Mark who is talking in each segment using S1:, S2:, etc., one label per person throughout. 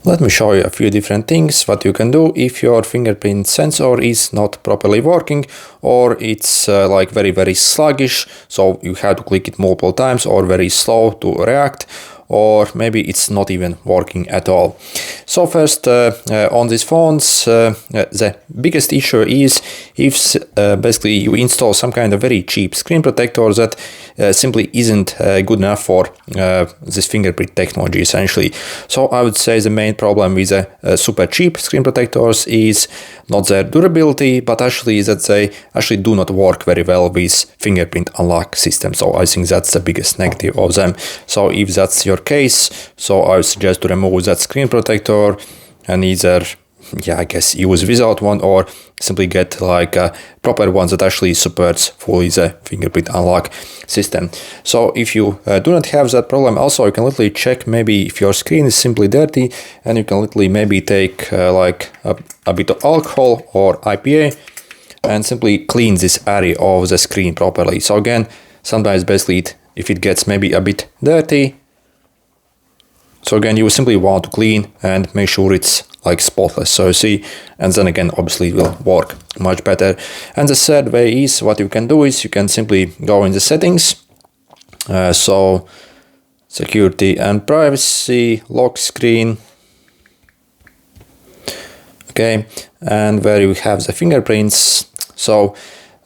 S1: Let me show you a few different things what you can do if your fingerprint sensor is not properly working, or it's like very sluggish, so you have to click it multiple times, or very slow to react, or maybe it's not even working at all. So first, on these phones, the biggest issue is if basically you install some kind of very cheap screen protector that simply isn't good enough for this fingerprint technology, essentially. So I would say the main problem with super cheap screen protectors is not their durability, but actually that they actually do not work very well with fingerprint unlock system. So I think that's the biggest negative of them. So if that's your case, so I would suggest to remove that screen protector and either, I guess, use without one, or simply get like a proper one that actually supports fully the fingerprint unlock system. So if you do not have that problem, also you can literally check maybe if your screen is simply dirty, and you can literally maybe take like a bit of alcohol or IPA and simply clean this area of the screen properly. So again, sometimes basically if it gets maybe a bit dirty, so again you simply want to clean and make sure it's like spotless, so you see, and then again obviously it will work much better. And the third way is, what you can do is you can simply go in the settings, so security and privacy, lock screen, okay, and where you have the fingerprints. So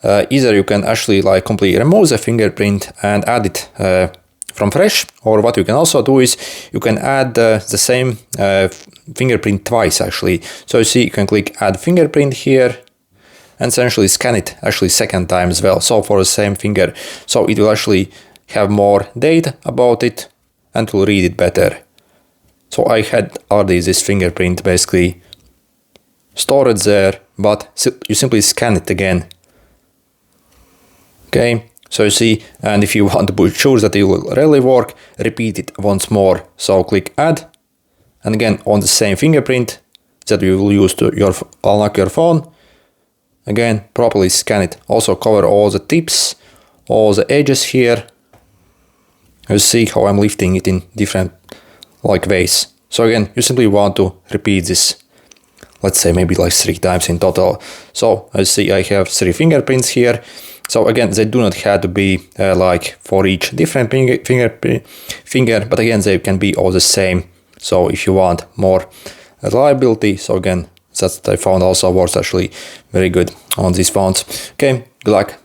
S1: either you can actually like completely remove the fingerprint and add it from fresh, or what you can also do is you can add the same fingerprint twice actually. So you see, you can click add fingerprint here and essentially scan it actually second time as well, so for the same finger, so it will actually have more data about it and will read it better. So I had already this fingerprint basically stored there, but you simply scan it again, okay. So you see, and if you want to be sure that it will really work, repeat it once more. So click add, and again on the same fingerprint that you will use to unlock your phone. Again, properly scan it. Also cover all the tips, all the edges here. You see how I'm lifting it in different like ways. So again, you simply want to repeat this, let's say maybe like 3 times in total. So as you see, I have 3 fingerprints here. So again, they do not have to be like for each different finger, but again, they can be all the same. So if you want more reliability, so again, that I found also works actually very good on these phones. Okay, good luck.